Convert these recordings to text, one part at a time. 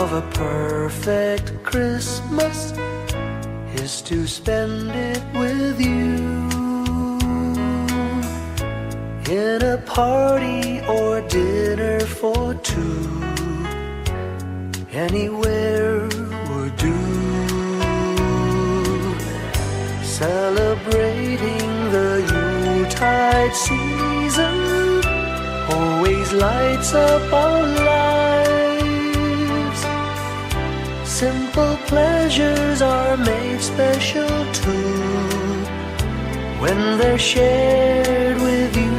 of a perfect Christmas is to spend it with you, in a party or dinner for two. Anywhere would do. Celebrating the Yuletide season always lights up our lives. Simple pleasures are made special too when they're shared with you.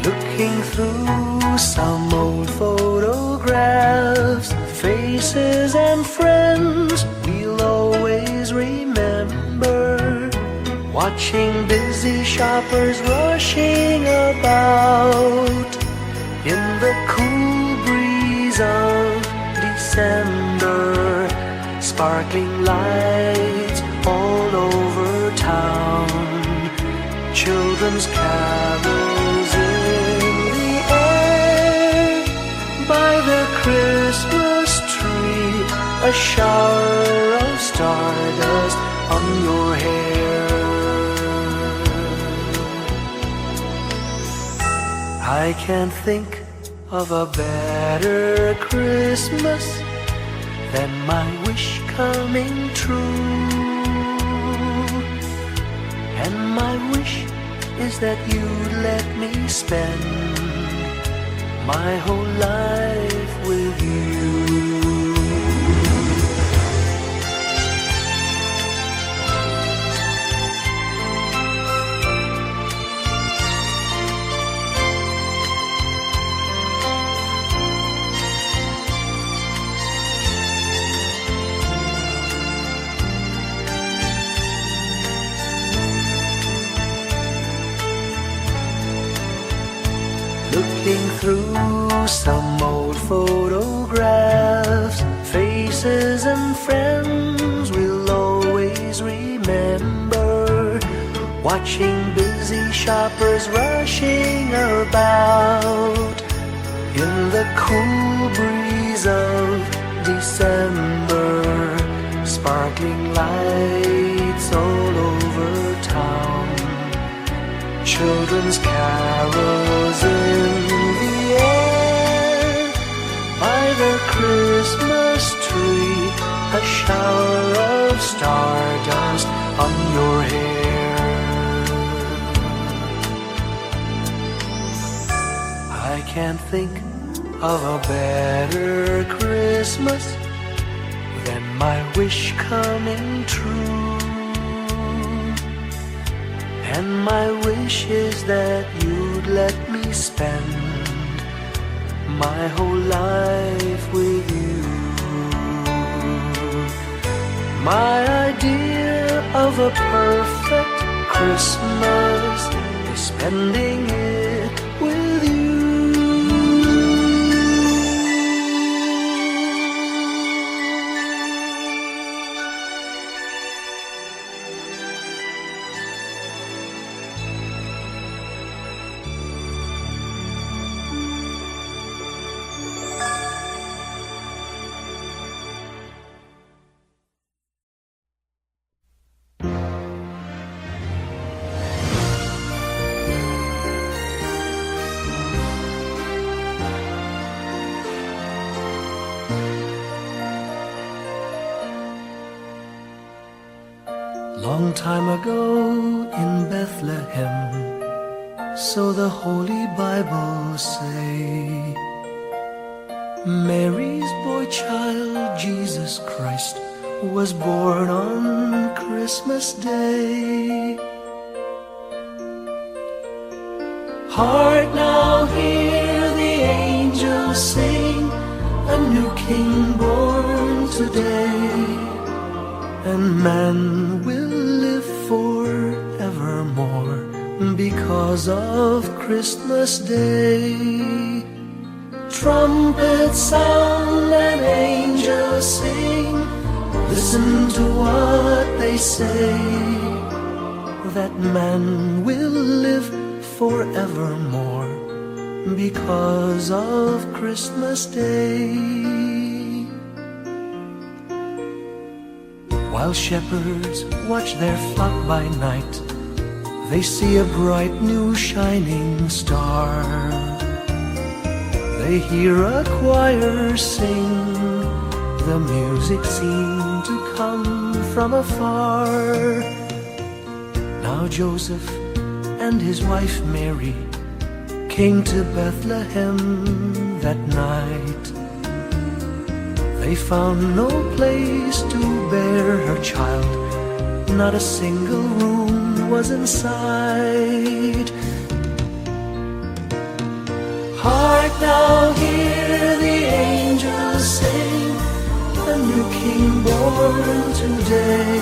Looking through some old photographs, faces and friends we'll always remember. Watching busy shoppers rushing about in the cool breeze of December. Sparkling lights all over town, children's carols in the air. By the Christmas tree, a shower of stardust on your hair. I can't think of a better Christmas than my wish coming true. And my wish is that you'd let me spend my whole life with you. Looking through some old photographs, faces and friends we'll always remember. Watching busy shoppers rushing about in the cool breeze of December. Sparkling lights all over town, children's carols in the air. By the Christmas tree, a shower of stardust on your hair. I can't think of a better Christmas than my wish coming true. And my wish is that you'd let me spend my whole life with you. My idea of a perfect Christmas is spending it with you. Long time ago in Bethlehem, so the Holy Bible say, Mary's boy child, Jesus Christ, was born on Christmas Day. Hark now, hear the angels sing, a new King born today, and man will live forevermore because of Christmas Day. Trumpets sound and angels sing, listen to what they say, that man will live forevermore because of Christmas Day. While shepherds watch their flock by night, they see a bright new shining star. They hear a choir sing, the music seemed to come from afar. Now Joseph and his wife Mary came to Bethlehem that night. They found no place to bear her child, not a single room was in sight. Hark now, hear the angels sing, a new king born today,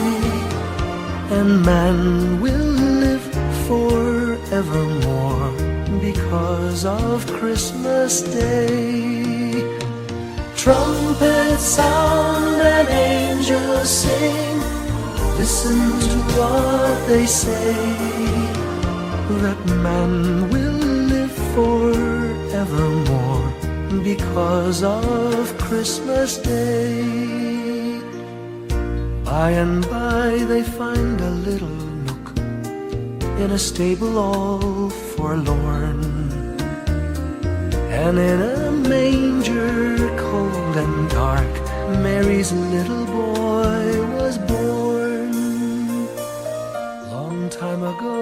and man will live forevermore because of Christmas Day. Trumpets sound and angels sing, listen to what they say, that man will live forevermore because of Christmas Day. By and by they find a little nook in a stable all forlorn, and in a manger cold and dark, Mary's little boy was born. Long time ago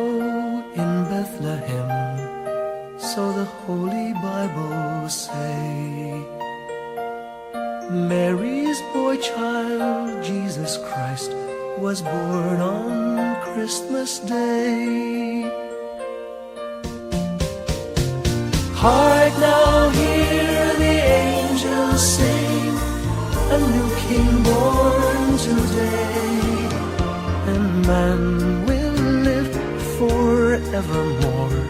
in Bethlehem, so the Holy Bible say, Mary's boy child, Jesus Christ, was born on Christmas Day. Hark now, hear the angels sing, a new king born today, and man will live forevermore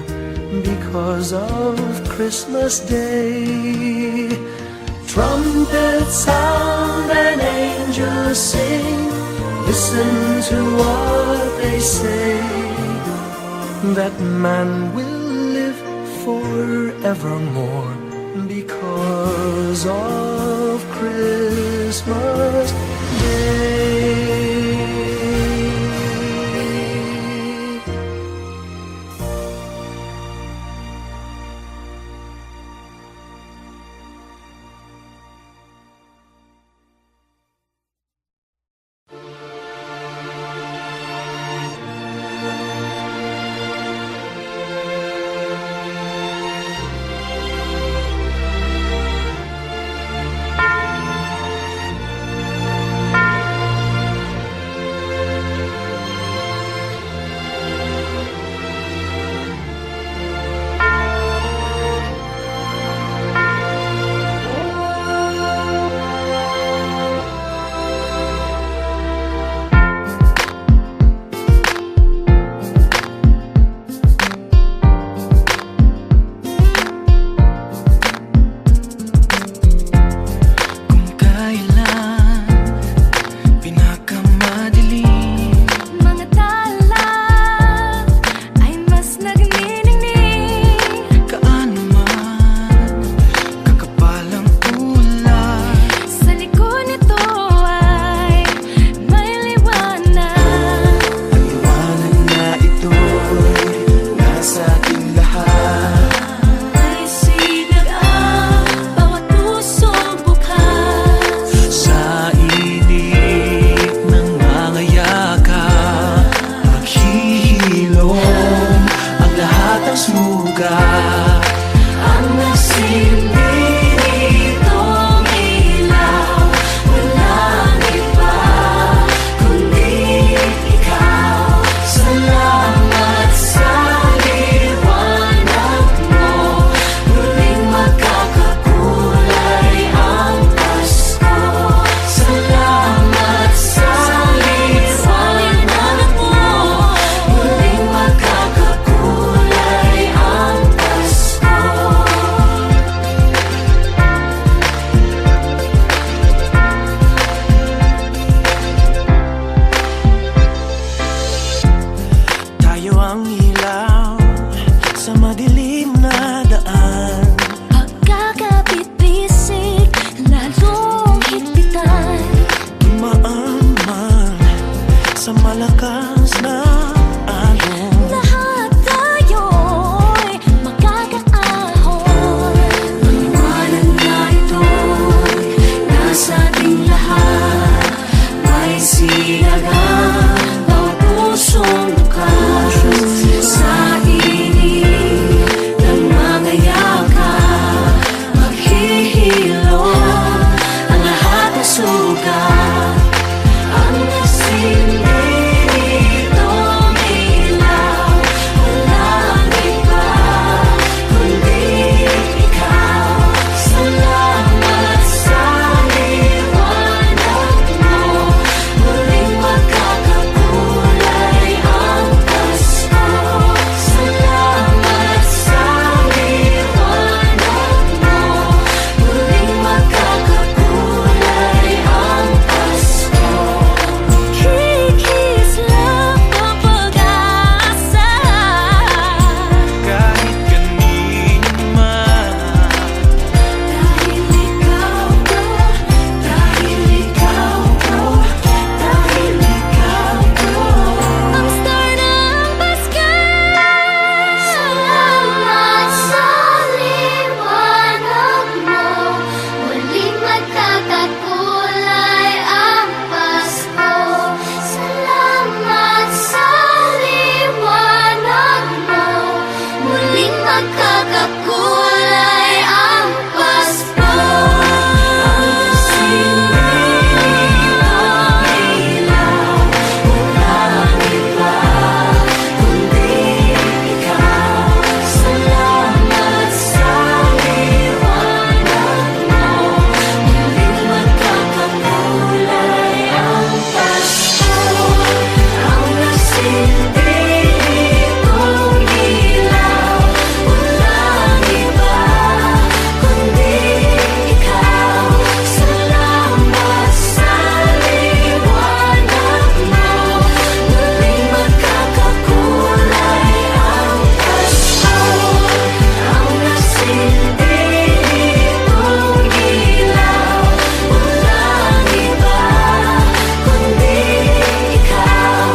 because of Christmas Day. Trumpets sound and angels sing, listen to what they say, that man will live forevermore because of Christmas Day. bukas na araw. Lahat tayo'y magkakaahon. Maliwanag na ito'y nasa ating lahat. May sinagang bawat pusong bukas. Sa init ng mga yakap, maghihilom ang lahat ng sugat. Ang nasilbi nitong ilaw, walang iba kundi ikaw. Salamat sa liwanag mo, muling magkakakulay ang Pasko. Salamat sa liwanag mo, muling magkakakulay ang Pasko. Kikislap ang pag-asa. Kahit kanino man, Dahil ikaw ko, dahil ikaw ko, dahil ikaw ko. Ang star ng Pasko. Salamat sa liwanag mo, muling magkakakulay ang Pasko. Salamat sa liwanag mo, muling magkakakulay ang Pasko. Ang silbi ng ilaw, walang iba kundi ikaw. Salamat sa liwanag mo, muling magkakakulay ang Pasko. Ang nasilbi nitong ilaw, walang iba kundi ikaw. Salamat sa liwanag mo, muling magkakakulay ang Pasko. Ang nasilbi nitong ilaw, walang iba kundi ikaw.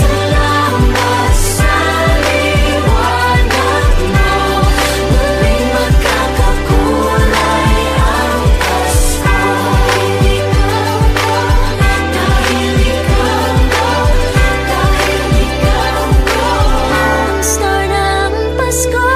Salamat sa liwanag mo, muling magkakakulay ang Pasko. Dahil ikaw ko, dahil ikaw ko. Ang star ng Pasko.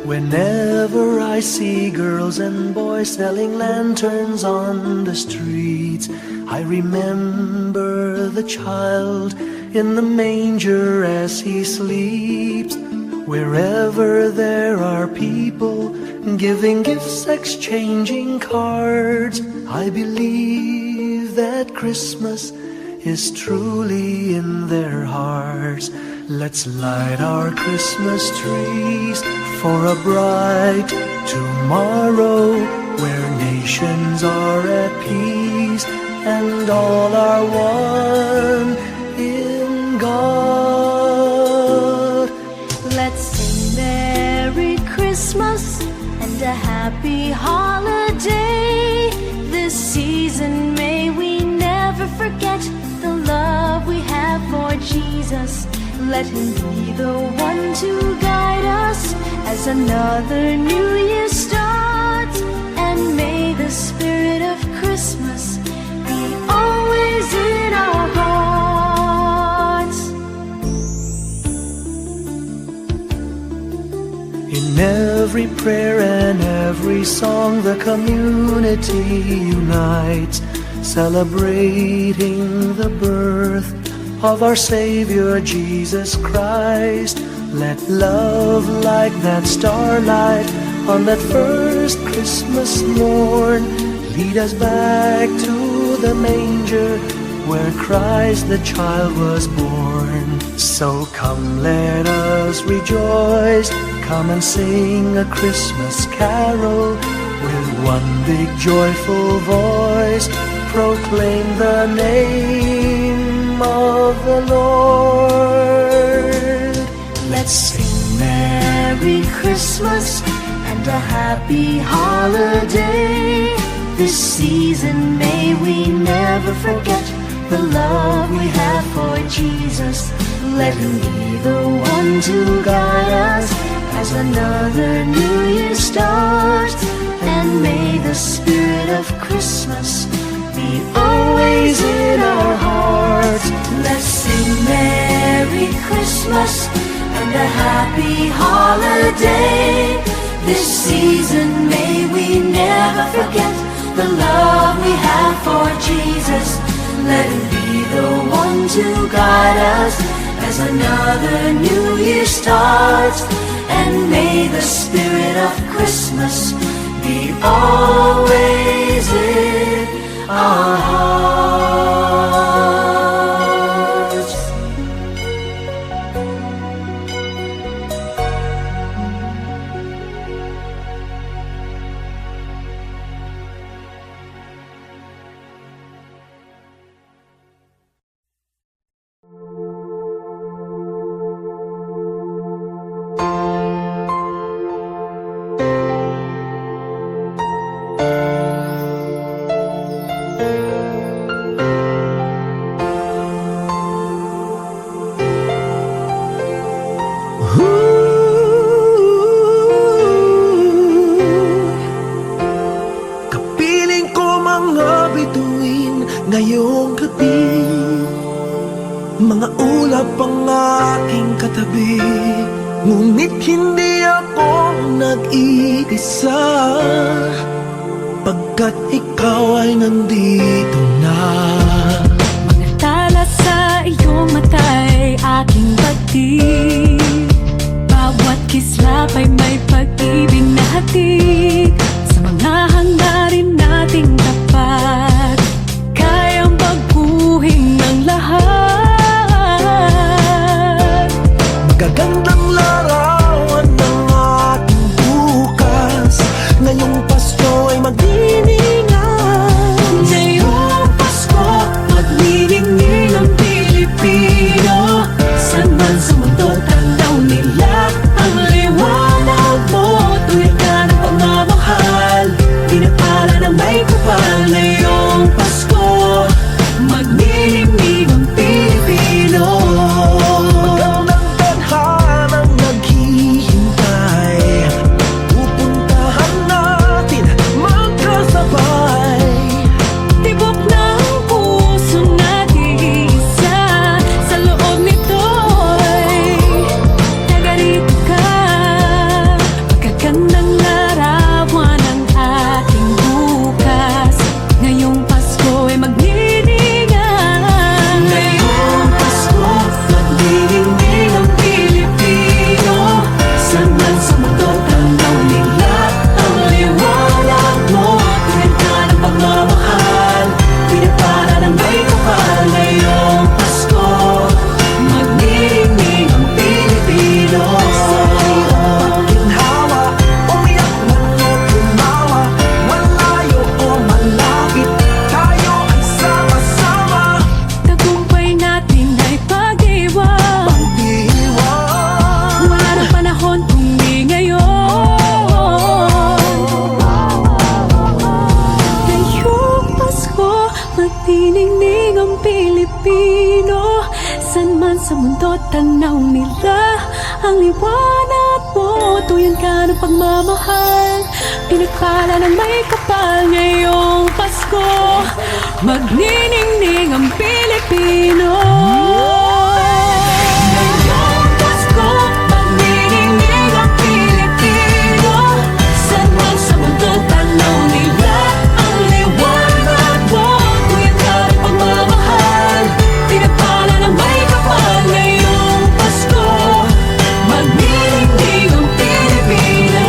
Whenever I see girls and boys selling lanterns on the streets, I remember the child in the manger as he sleeps. Wherever there are people giving gifts, exchanging cards, I believe that Christmas is truly in their hearts. Let's light our Christmas trees for a bright tomorrow, where nations are at peace and all are one in God. Let's sing Merry Christmas and a happy holiday. This season may we never forget the love we have for Jesus. Let him be the one to guide us as another new year starts. And may the spirit of Christmas be always in our hearts. In every prayer and every song, the community unites, celebrating the birth of our Savior Jesus Christ. Let love like that starlight on that first Christmas morn lead us back to the manger where Christ the child was born. So come, let us rejoice. Come and sing a Christmas carol with one big joyful voice. Proclaim the name of the Lord. Let's sing Merry Christmas and a happy holiday. This season may we never forget the love we have for Jesus. Let him be the one to guide us as another new year starts. And may the spirit of Christmas be always in our hearts. Let's sing Merry Christmas and a happy holiday. This season may we never forget the love we have for Jesus. Let him be the one to guide us as another new year starts. And may the spirit of Christmas be always in our hearts. Kapiling ko mga bituin ngayong gabi, mga ulap ang aking katabi, ngunit hindi ako nag-iisa, pagkat ikaw ay nandito na. Mga tala sa iyong mata'y aking pagtig. Bawat kislap ay may pag-ibig na hatid. Sa mga hangarin nating tapat, kayang baguhin ng lahat. Magagandang larawan ng ating bukas, ngayong Pasko ay magdiningan. Ngayong Pasko, maglilingning ang Pilipino. Saan man sa mundo tanaw nila ang liwanag mo. Tuwid ka ng pagmamahal, pinapala ng may kapal. Ngayong Pasko, maglilingning ang Pilipino. Magandang tadhanang naghihintay, pupuntahan natin magkasabay. Tibok ng puso natin isa, sa loob nito'y nagarito ka. Magagandang larawan ang ating bukas. Ngayong Pasko ay maglilingnan. Ngayong Pasko, maglilingning ang Pilipino. Saan man sa mundo tanaw nila ang liwanag mo. Tuwid ka ng pagmamahal, pinapala ng may kapal. Ngayong Pasko, maglilingning ang Pilipino. Sa hirap ginhawa, umiyak man o tumawa, malayo o malapit, tayo ay sama-sama. Tagumpay natin ay pag-iwan. Pag-iwan, Wala nang panahon kung di ngayon. Ngayong Pasko, magniningning ang Pilipino. Saan man sa mundo tanaw nila ang liwanag mo. Tuyan ka ng pagmamahal, pinagpala ng may kapal. Ngayong Pasko, magniningning ang Pilipino. Ngayong Pasko, magniningning ang Pilipino. Saan man sa mundo tanaw nila ang liwanag mo. Tuyan ka ng pagmamahal, pinapala ng may kapal. Ngayong Pasko, magniningning ang Pilipino.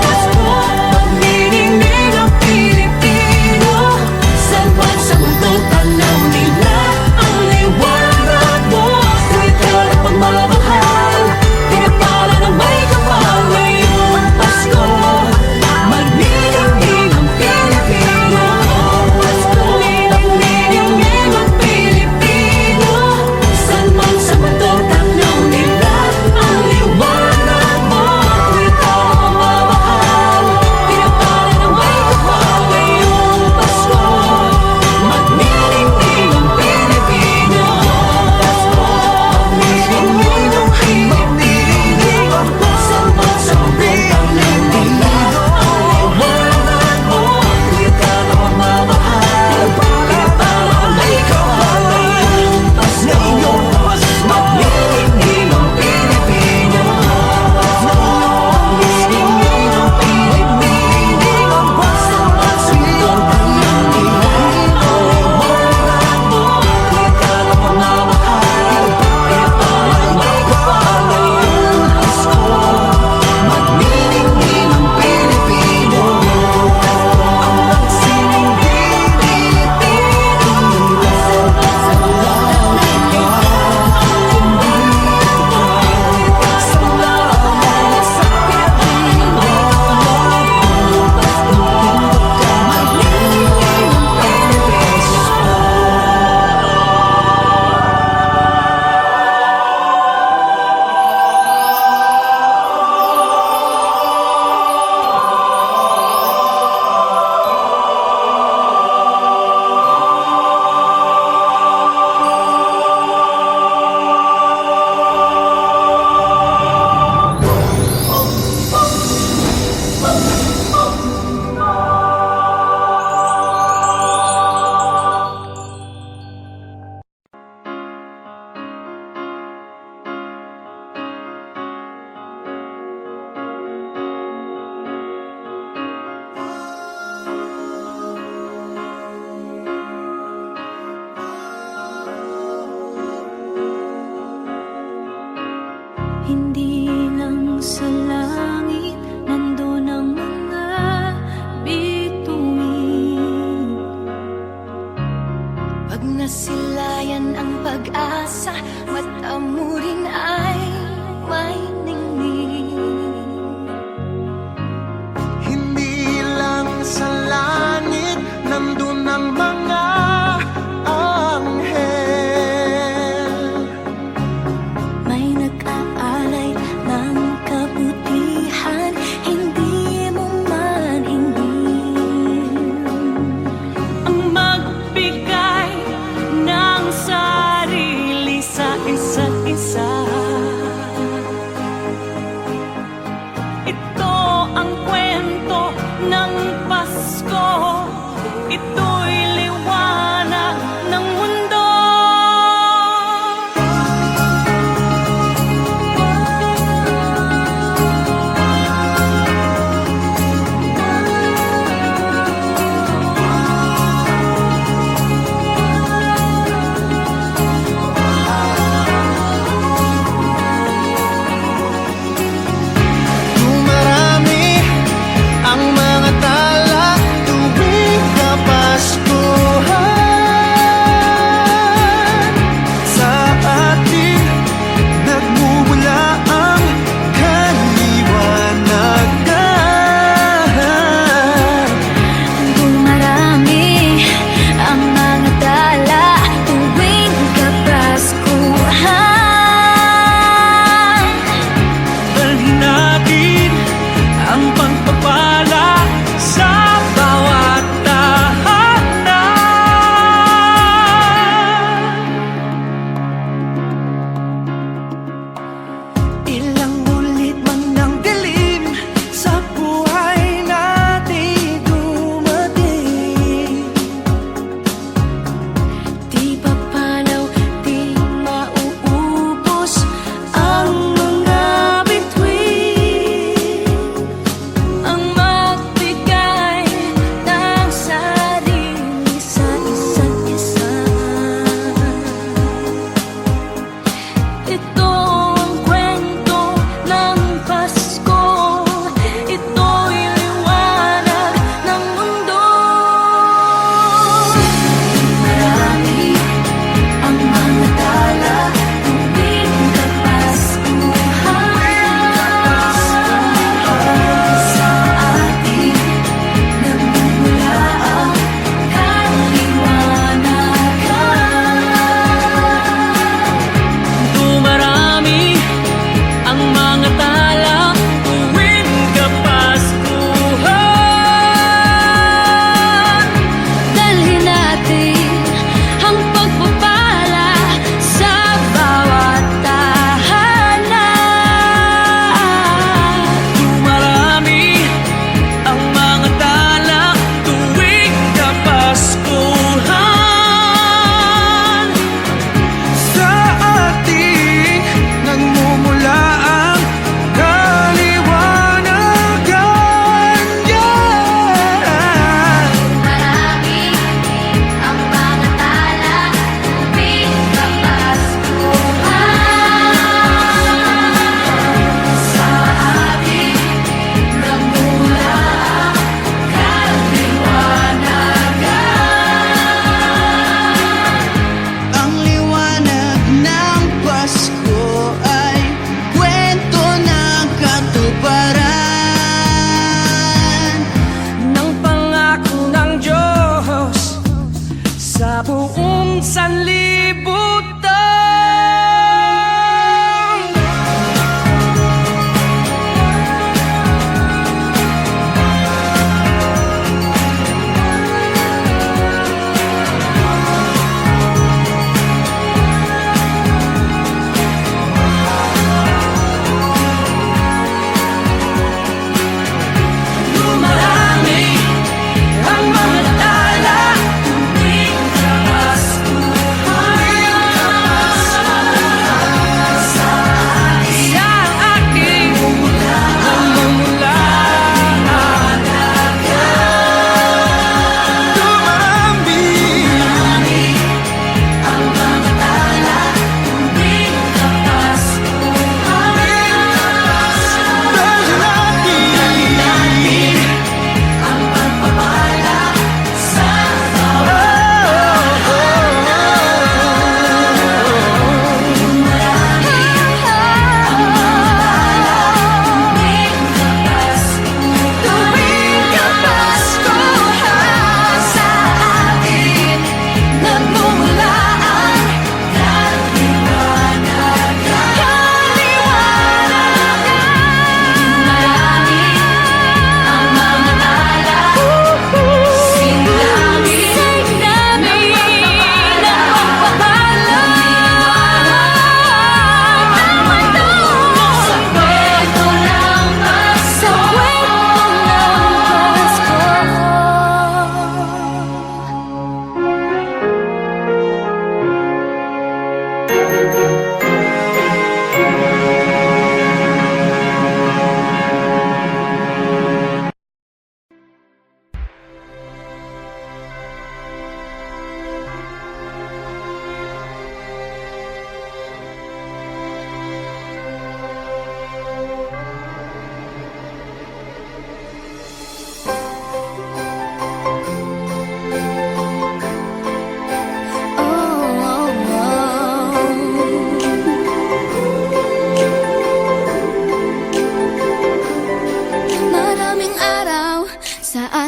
Pasko, magniningning ang Pilipino. Saan man sa mundo tanaw nila ang liwanag Hindi lang sa langit nandun ang mga bituin. Pag nasilayan ang pag-asa, mata mo rin ay may ningning. Hindi lang sa langit nandun ang mga anghel. May nag-aalay ng kabuti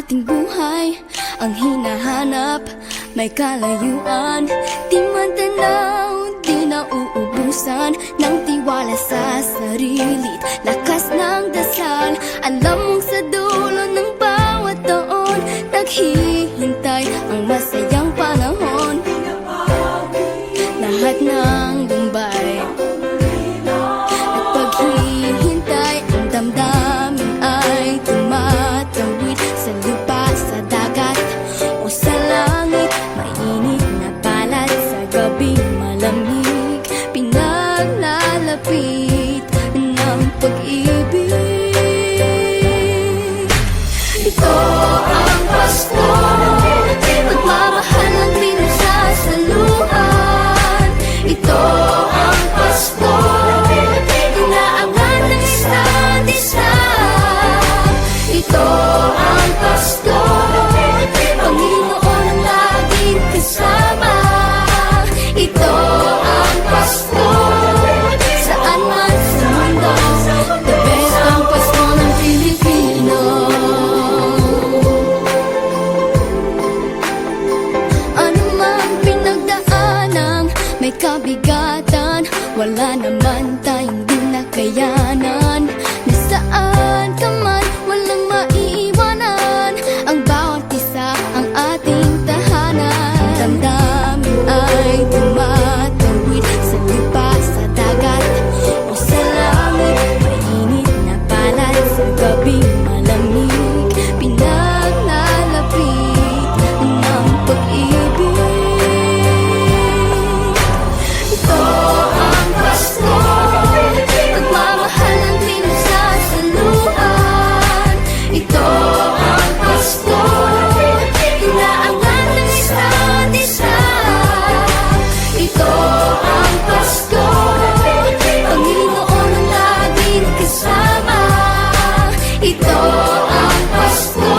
ating buhay ang hinahanap. May kalayuan, di man tanaw, di na uubusan ng tiwala sa sarili, lakas ng dasal. Alam mong sa dulo ng bawat taon, naghihintay ang masayang panahon. Lahat ng lumbay at paghihintay, ang damdamin ay tumatawid sa lupa, sa dagat o sa langit. Mainit na palad sa gabi malamig, pinaglalapit ng pag-ibig. Ito ang Pasko, pagmamahal ang pinagsasaluhan. Ito ang Pasko, inaangan ng isa't isa. Ito ang Pasko, Panginoon ang laging kasama. Ito ang Pasko, saan man sa mundo, the best ang Pasko ng Pilipino. Ano mang pinagdaanang may kabigatan, wala naman tayong di nakayanan. Nasaan ka man, walang maiiwanan, ang bawat isa ang ating tahanan. Damdamin ay tumatawid sa lupa, sa dagat o sa langit. Mainit na palad sa gabi malamig, pinaglalapit ng pag-ibig. Ito ang Pasko, pagmamahal ang pinagsasaluhan. Ito ang Pasko, inaangan ng isa't isa. Ito ang Pasko, Panginoon ang laging kasama. Ito ang Pasko,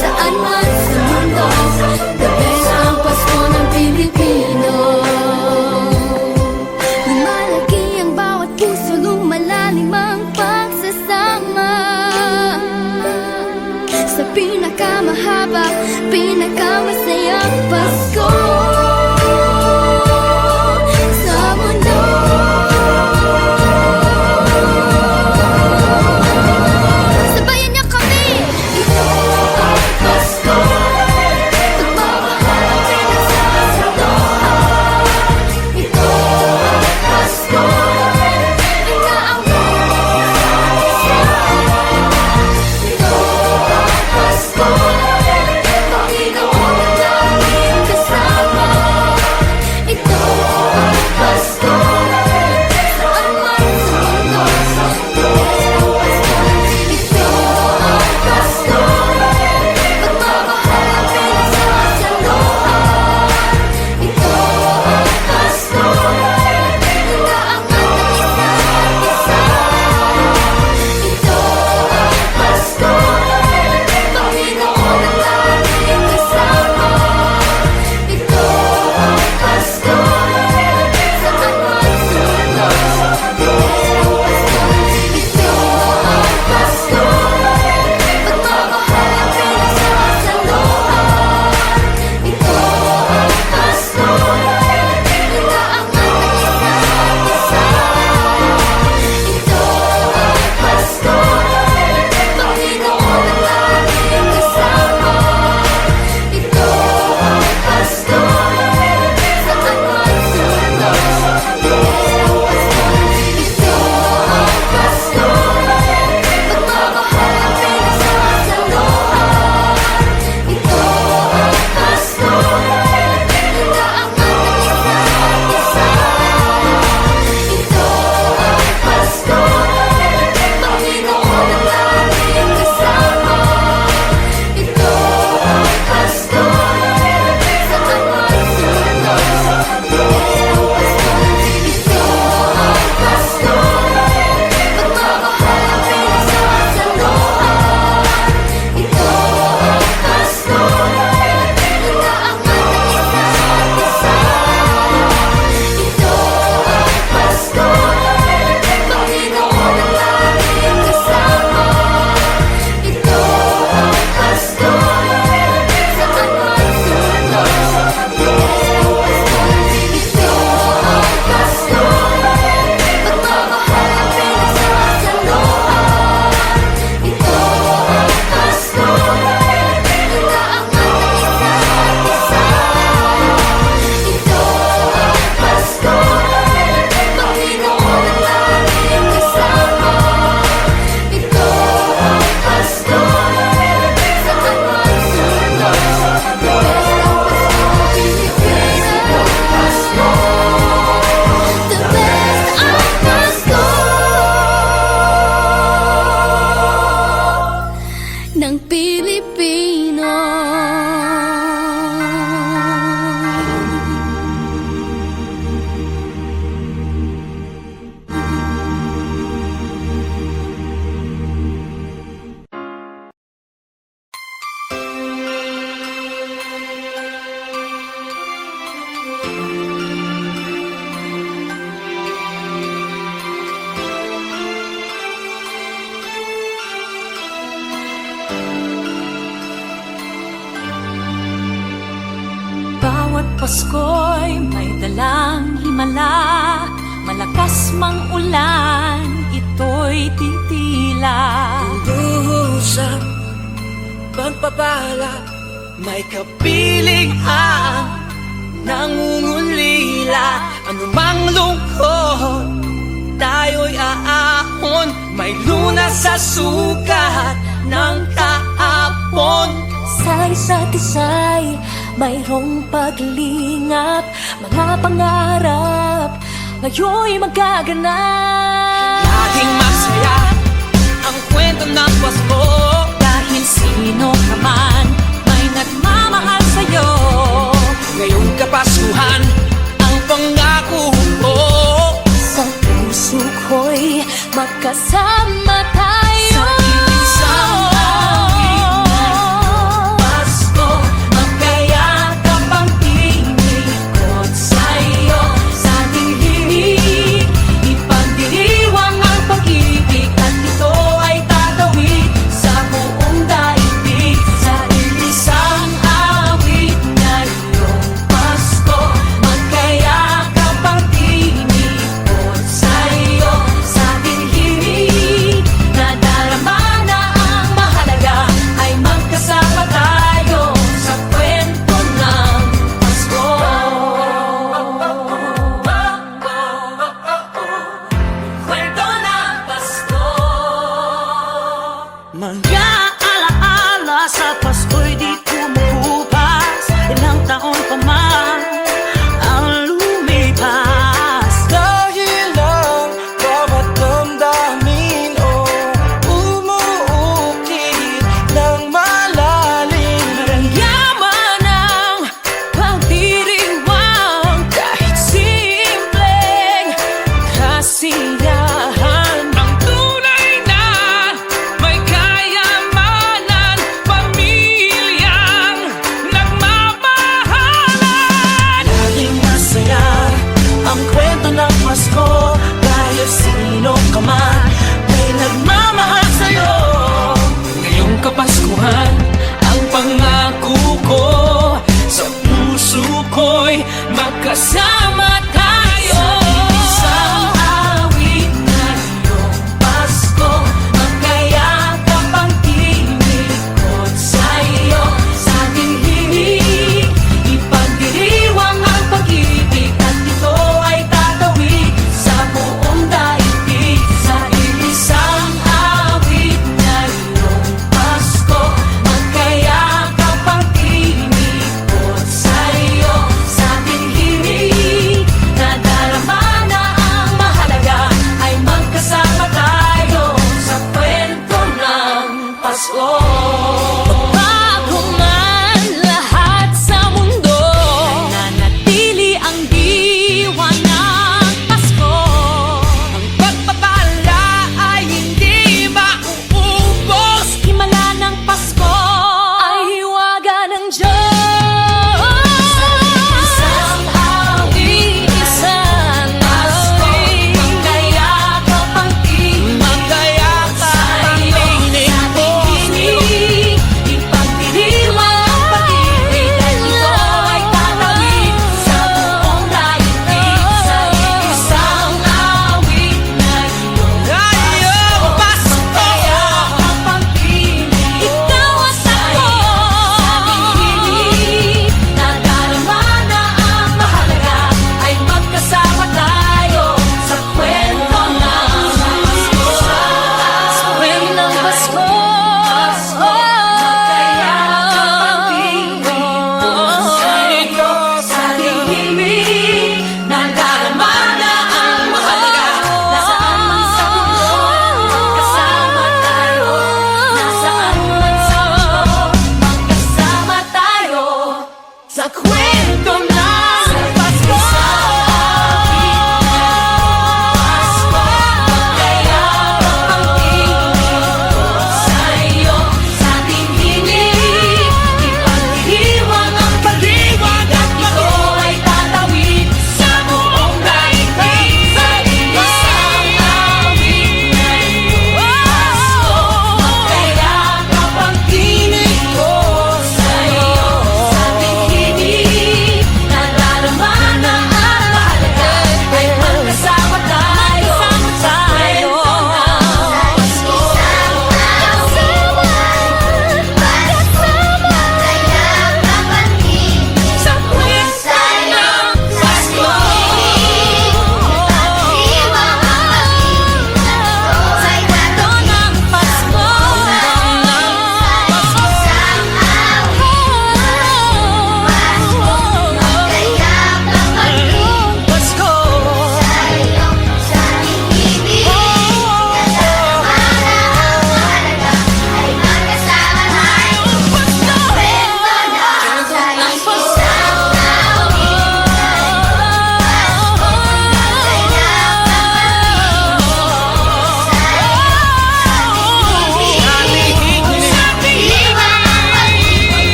saan man sa mundo, the best ang Pasko ng Pilipino. Lumalaki ang bawat puso, lumalalim ang pagsasama. Sa pinakamahaba, pinakamasayang Pasko sa mundo. Sabayan niyo kami! Ito ang Pasko, pagmamahal ang pinagsasaluhan. Ito ang Pasko, inaangan ng isa't isa. Ito ang Pasko, Panginoon ang laging kasama. Pasko'y may dalang himala, malakas mang ulan, ito'y titila. Duhusang pagpapala, may kapiling ang nangungulila. Anumang lungkot, tayo'y aahon, may lunas sa sukat ng kahapon. Sa isa't isa'y mayroong paglingap, mga pangarap ngayon'y magaganap. Laging masaya ang kwento ng Pasko, Dahil sino ka man may nagmamahal sa'yo. ngayong Kapaskuhan ang pangako ko. Sa puso ko'y magkasama tayo. Sa isang Pasko, magkayakap ang tinikot sa'yo. Sa ating himig, ipagdiriwang ang pag-ibig, at ito ay tatawid sa buong daigdig. Sa isang awit ngayong Pasko, magkayakap ang tinikot sa'yo. Sa ating himig,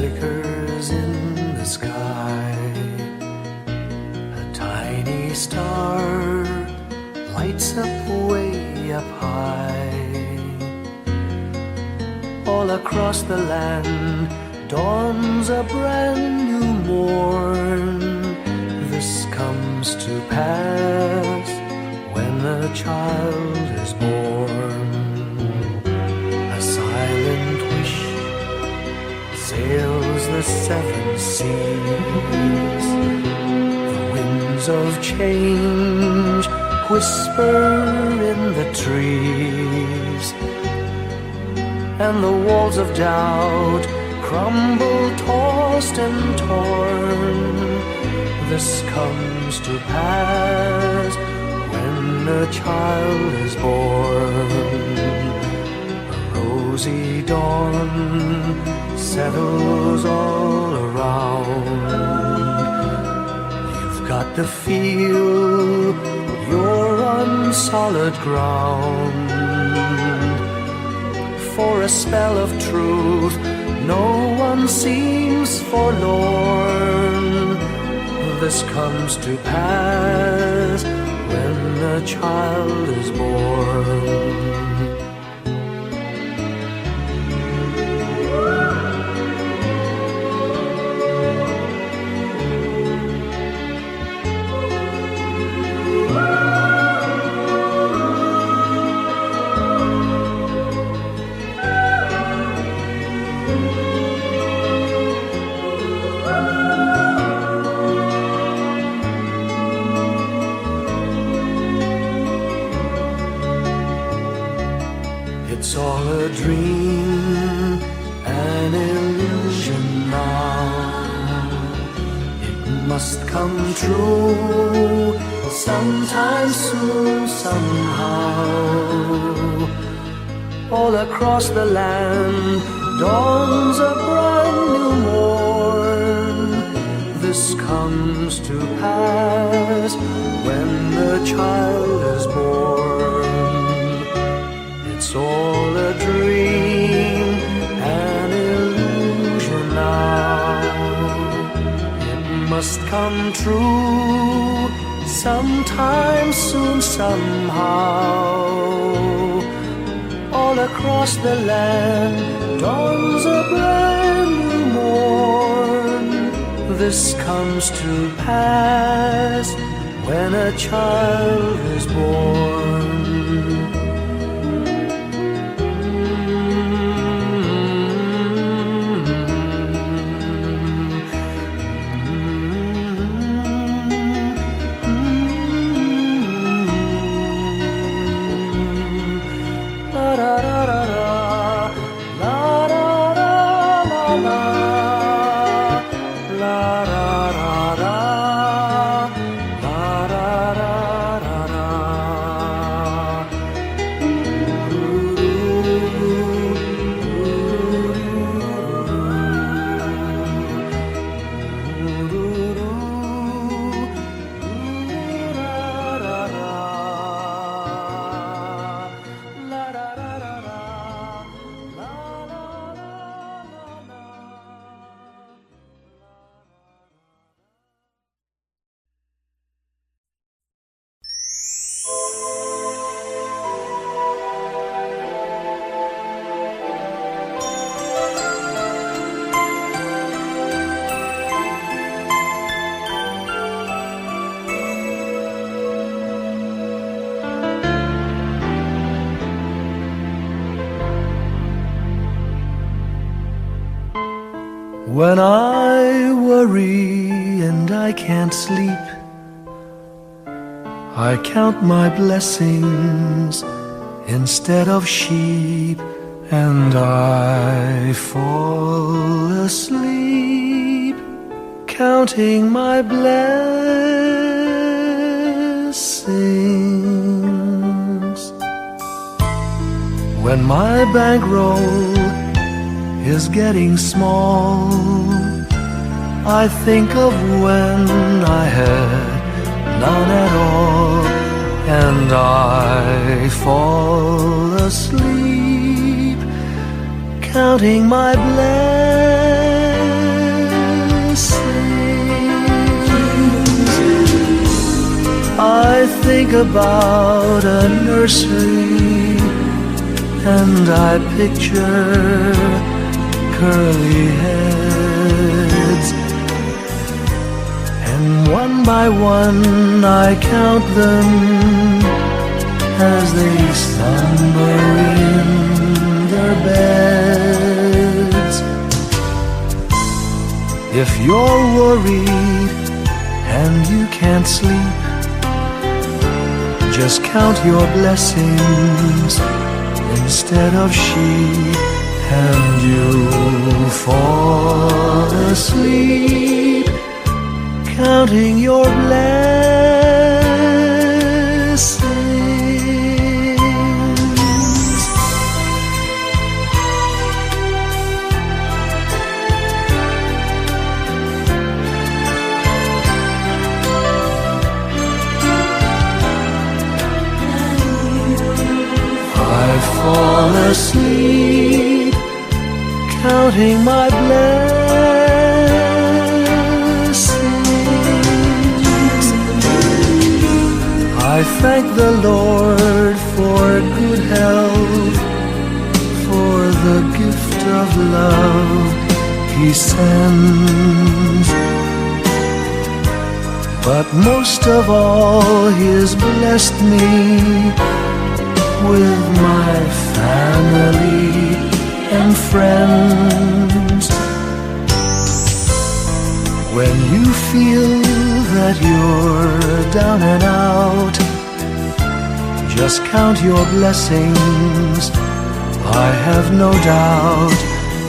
flickers in the sky. A tiny star lights up way up high. All across the land dawns a brand new morn. This comes to pass when a child is born. A silent wish sails the seven seas. The winds of change whisper in the trees, and the walls of doubt crumble, tossed and torn. This comes to pass when a child is born. A rosy dawn settles all around. You've got to feel you're on solid ground. For a spell of truth, no one seems forlorn. This comes to pass when a child is born. It's all a dream, an illusion now. It must come true sometime soon, somehow. All across the land dawns a brand new morn. This comes to pass when the child is born. It's all a dream, an illusion now. It must come true sometime soon, somehow. All across the land dawns a brand new morn. This comes to pass when a child is born. When I worry and I can't sleep, I count my blessings instead of sheep, and I fall asleep counting my blessings. When my bankroll is getting small, I think of when I had none at all, and I fall asleep counting my blessings. think about a nursery, and I picture curly heads, and one by one I count them as they slumber in their beds. If you're worried and you can't sleep, just count your blessings instead of sheep, and you'll fall asleep counting your blessings. I fall asleep counting my blessings. I thank the Lord for good health, for the gift of love He sends. But most of all, He has blessed me with my family and friends. When you feel that you're down and out, just count your blessings. I have no doubt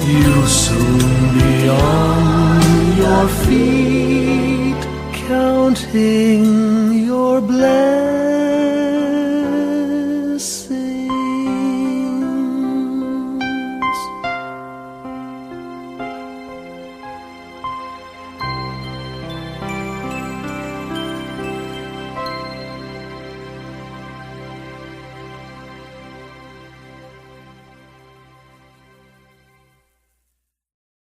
you'll soon be on your feet, counting your blessings.